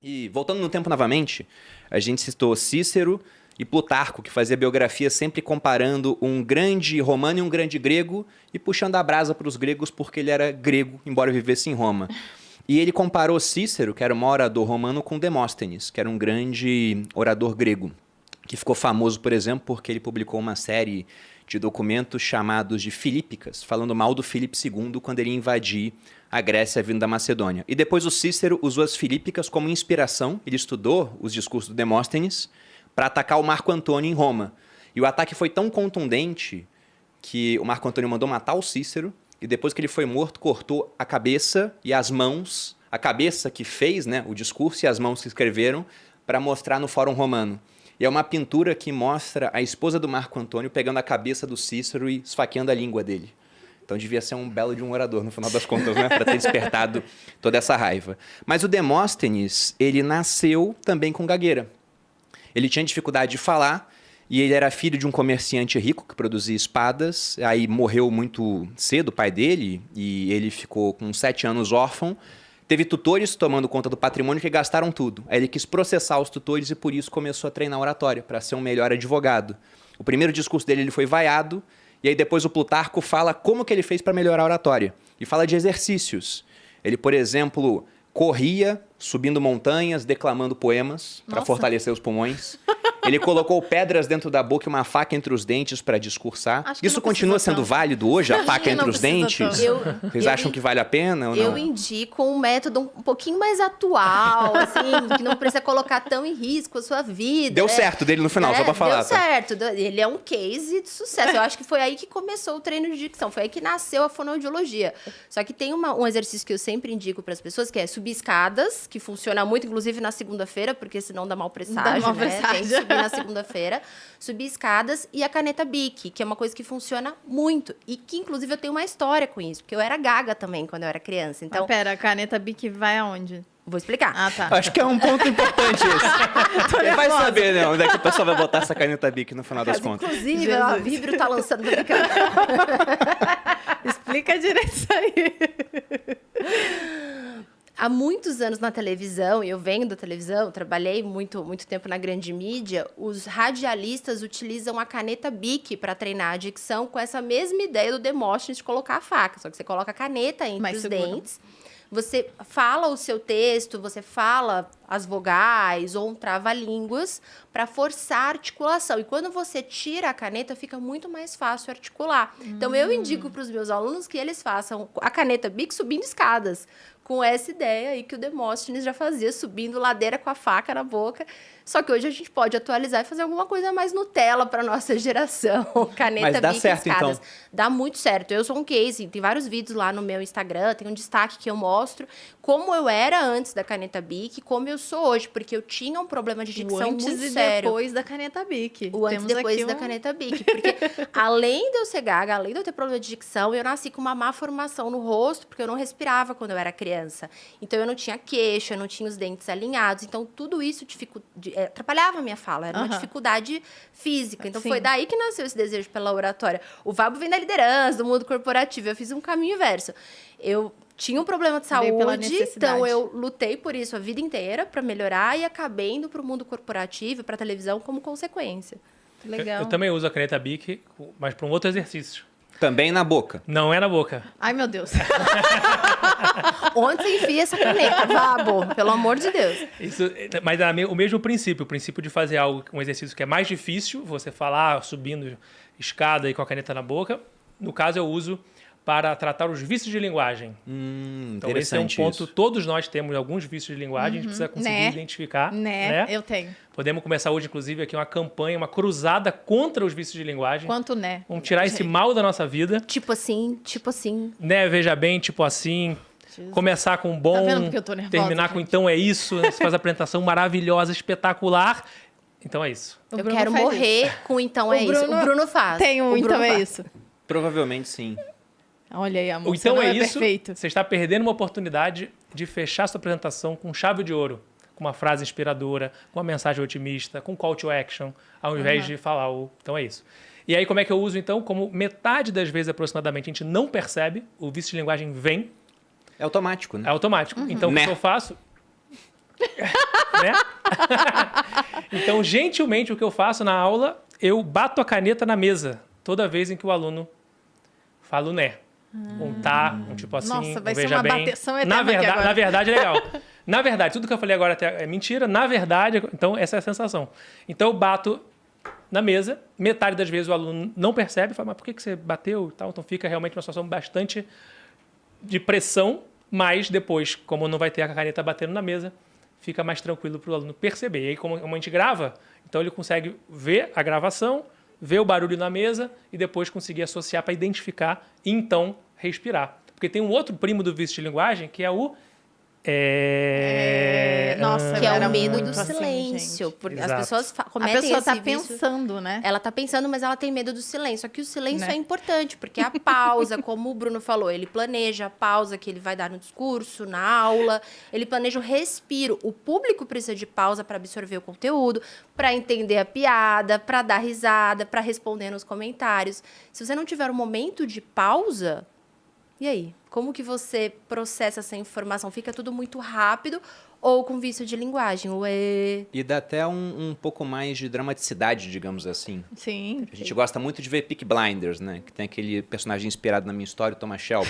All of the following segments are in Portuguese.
E voltando no tempo novamente, a gente citou Cícero e Plutarco, que fazia biografia sempre comparando um grande romano e um grande grego e puxando a brasa para os gregos porque ele era grego, embora vivesse em Roma. E ele comparou Cícero, que era um orador romano, com Demóstenes, que era um grande orador grego, que ficou famoso, por exemplo, porque ele publicou uma série de documentos chamados de Filípicas, falando mal do Filipe II quando ele ia invadir a Grécia vindo da Macedônia. E depois o Cícero usou as Filípicas como inspiração, ele estudou os discursos do Demóstenes para atacar o Marco Antônio em Roma. E o ataque foi tão contundente que o Marco Antônio mandou matar o Cícero e depois que ele foi morto, cortou a cabeça e as mãos, a cabeça que fez, né, o discurso e as mãos que escreveram, para mostrar no Fórum Romano. E é uma pintura que mostra a esposa do Marco Antônio pegando a cabeça do Cícero e esfaqueando a língua dele. Então devia ser um belo de um orador, no final das contas, né? Para ter despertado toda essa raiva. Mas o Demóstenes, ele nasceu também com gagueira. Ele tinha dificuldade de falar e ele era filho de um comerciante rico que produzia espadas. Aí morreu muito cedo o pai dele e ele ficou com 7 anos órfão. Teve tutores tomando conta do patrimônio que gastaram tudo. Aí ele quis processar os tutores e por isso começou a treinar oratória, para ser um melhor advogado. O primeiro discurso dele ele foi vaiado, e aí depois o Plutarco fala como que ele fez para melhorar a oratória. E fala de exercícios. Ele, por exemplo, corria subindo montanhas, declamando poemas para fortalecer os pulmões. Ele colocou pedras dentro da boca e uma faca entre os dentes para discursar. Isso continua sendo válido hoje, a faca entre os dentes? Vocês acham que vale a pena ou não? Eu indico um método um pouquinho mais atual, assim, que não precisa colocar tão em risco a sua vida. Deu certo dele no final, só para falar. Deu certo. Ele é um case de sucesso. Eu acho que foi aí que começou o treino de dicção, foi aí que nasceu a fonoaudiologia. Só que tem um exercício que eu sempre indico para as pessoas, que é subir escadas, que funciona muito, inclusive na segunda-feira, porque senão dá mal presságio, né? Tem que subir na segunda-feira, subir escadas e a caneta Bic, que é uma coisa que funciona muito. E que, inclusive, eu tenho uma história com isso, porque eu era gaga também quando eu era criança. Então, pera, a caneta Bic vai aonde? Vou explicar. Ah, tá. Acho que é um ponto importante esse. Você vai saber, né? Onde é que o pessoal vai botar essa caneta Bic no final das contas. Inclusive, a Vibrio tá lançando... Explica direito isso aí. Há muitos anos na televisão, e eu venho da televisão, trabalhei muito tempo na grande mídia, os radialistas utilizam a caneta Bic para treinar a dicção com essa mesma ideia do Demóstenes de colocar a faca. Só que você coloca a caneta entre os dentes, você fala o seu texto, você fala as vogais ou um trava-línguas para forçar a articulação. E quando você tira a caneta, fica muito mais fácil articular. Então, eu indico para os meus alunos que eles façam a caneta Bic subindo escadas, com essa ideia aí que o Demóstenes já fazia, subindo ladeira com a faca na boca. Só que hoje a gente pode atualizar e fazer alguma coisa mais Nutella para nossa geração. Caneta Mas dá Bic certo, escadas. então. Dá muito certo. Eu sou um case, tem vários vídeos lá no meu Instagram, tem um destaque que eu mostro como eu era antes da caneta Bic, como eu sou hoje, porque eu tinha um problema de dicção muito sério. O antes e depois da caneta Bic. O antes e depois da caneta Bic. Porque além de eu ser gaga, além de eu ter problema de dicção, eu nasci com uma má formação no rosto, porque eu não respirava quando eu era criança. Então, eu não tinha queixo, eu não tinha os dentes alinhados. Então, tudo isso atrapalhava a minha fala. Era uma dificuldade física. Então, foi daí que nasceu esse desejo pela oratória. O Vabo vem da liderança, do mundo corporativo. Eu fiz um caminho inverso. Eu tinha um problema de saúde, então eu lutei por isso a vida inteira para melhorar e acabei indo para o mundo corporativo, para a televisão como consequência. Legal. Eu também uso a caneta Bic, mas para um outro exercício. Também na boca. Não é na boca. Ai, meu Deus. Onde você enfia essa caneta, Vabo? Pelo amor de Deus. Mas é o mesmo princípio. O princípio de fazer um exercício que é mais difícil, você falar subindo escada e com a caneta na boca. No caso, eu uso para tratar os vícios de linguagem. Então, esse é um ponto. Isso. Todos nós temos alguns vícios de linguagem, a gente precisa conseguir identificar. Né? Eu tenho. Podemos começar hoje, inclusive, aqui uma campanha, uma cruzada contra os vícios de linguagem. Quanto né? Vamos tirar esse mal da nossa vida. Tipo assim. Né? Veja bem, tipo assim. Jesus. Começar com bom, vendo porque eu tô nervosa, terminar com então é isso. Você faz a apresentação maravilhosa, espetacular. Então é isso. Eu quero morrer com então é isso. O Bruno faz. Tem um então é isso. Provavelmente sim. Olha aí, amor. Então não é isso. Perfeito. Você está perdendo uma oportunidade de fechar sua apresentação com chave de ouro. Com uma frase inspiradora, com uma mensagem otimista, com call to action, ao invés de falar o... Então é isso. E aí como é que eu uso então? Como metade das vezes aproximadamente a gente não percebe, o vício de linguagem vem. É automático, né? É automático. Então o que eu faço... né? Então, gentilmente, o que eu faço na aula, eu bato a caneta na mesa toda vez em que o aluno fala o né. Um tá, um tipo assim, Nossa, vai um ser veja uma bem. bateção eterna aqui agora. Na verdade, é legal. Na verdade, tudo que eu falei agora até é mentira. Na verdade, então, essa é a sensação. Então, eu bato na mesa, metade das vezes o aluno não percebe, fala, mas por que você bateu e tal? Então, fica realmente uma situação bastante de pressão, mas depois, como não vai ter a caneta batendo na mesa, fica mais tranquilo para o aluno perceber. E aí, como a gente grava, então ele consegue ver a gravação, ver o barulho na mesa e depois conseguir associar para identificar e então respirar. Porque tem um outro primo do vício de linguagem que é o... Nossa, Que é era o medo muito do assim, silêncio. gente. Porque Exato. as pessoas A cometem pessoa tá esse vício. pensando, né? Ela tá pensando, mas ela tem medo do silêncio. Só que o silêncio Né? é importante, porque a pausa, como o Bruno falou, ele planeja a pausa que ele vai dar no discurso, na aula, ele planeja o respiro. O público precisa de pausa para absorver o conteúdo, para entender a piada, para dar risada, para responder nos comentários. Se você não tiver um momento de pausa, e aí? Como que você processa essa informação? Fica tudo muito rápido ou com vício de linguagem? E dá até um pouco mais de dramaticidade, digamos assim. Sim. A gente gosta muito de ver Peaky Blinders, né? Que tem aquele personagem inspirado na minha história, o Thomas Shelby.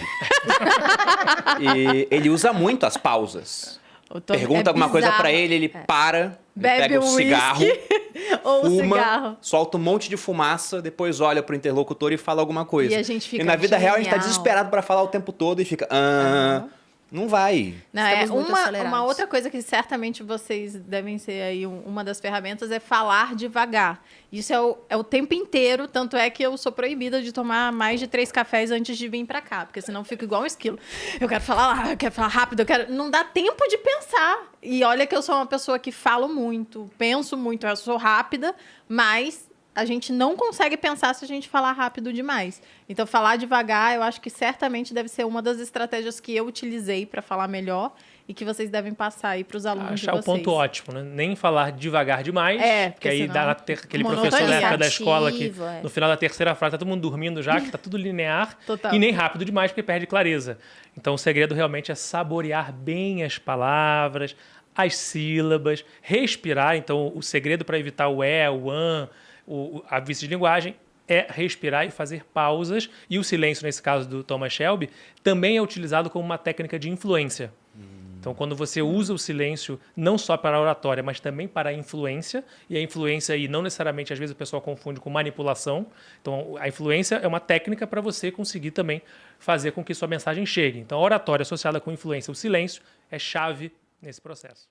E ele usa muito as pausas. Pergunta alguma coisa pra ele, ele para, ele Bebe pega o um cigarro, Ou o fuma, cigarro. solta um monte de fumaça, depois olha pro interlocutor e fala alguma coisa. E a gente fica, na vida real a gente tá genial. desesperado pra falar o tempo todo e fica... Não vai. Não, Estamos muito uma acelerados. outra coisa que certamente vocês devem ser aí uma das ferramentas é falar devagar. Isso é o tempo inteiro, tanto é que eu sou proibida de tomar mais de 3 cafés antes de vir pra cá, porque senão eu fico igual um esquilo. Eu quero falar lá, eu quero falar rápido, não dá tempo de pensar. E olha que eu sou uma pessoa que falo muito, penso muito, eu sou rápida, mas a gente não consegue pensar se a gente falar rápido demais. Então, falar devagar, eu acho que certamente deve ser uma das estratégias que eu utilizei para falar melhor e que vocês devem passar aí para os alunos de Achar o vocês. ponto ótimo, né? Nem falar devagar demais, É, que porque aí senão dá aquele monotonia. professor da época da escola que Cansativo, é. no final da terceira frase tá todo mundo dormindo já, que tá tudo linear, Total. e nem rápido demais, porque perde clareza. Então, o segredo realmente é saborear bem as palavras, as sílabas, respirar. Então, o segredo para evitar o o an, a vício de linguagem é respirar e fazer pausas. E o silêncio, nesse caso do Thomas Shelby, também é utilizado como uma técnica de influência. Então, quando você usa o silêncio não só para a oratória, mas também para a influência, e a influência aí não necessariamente, às vezes o pessoal confunde com manipulação. Então, a influência é uma técnica para você conseguir também fazer com que sua mensagem chegue. Então, a oratória associada com influência, o silêncio, é chave nesse processo.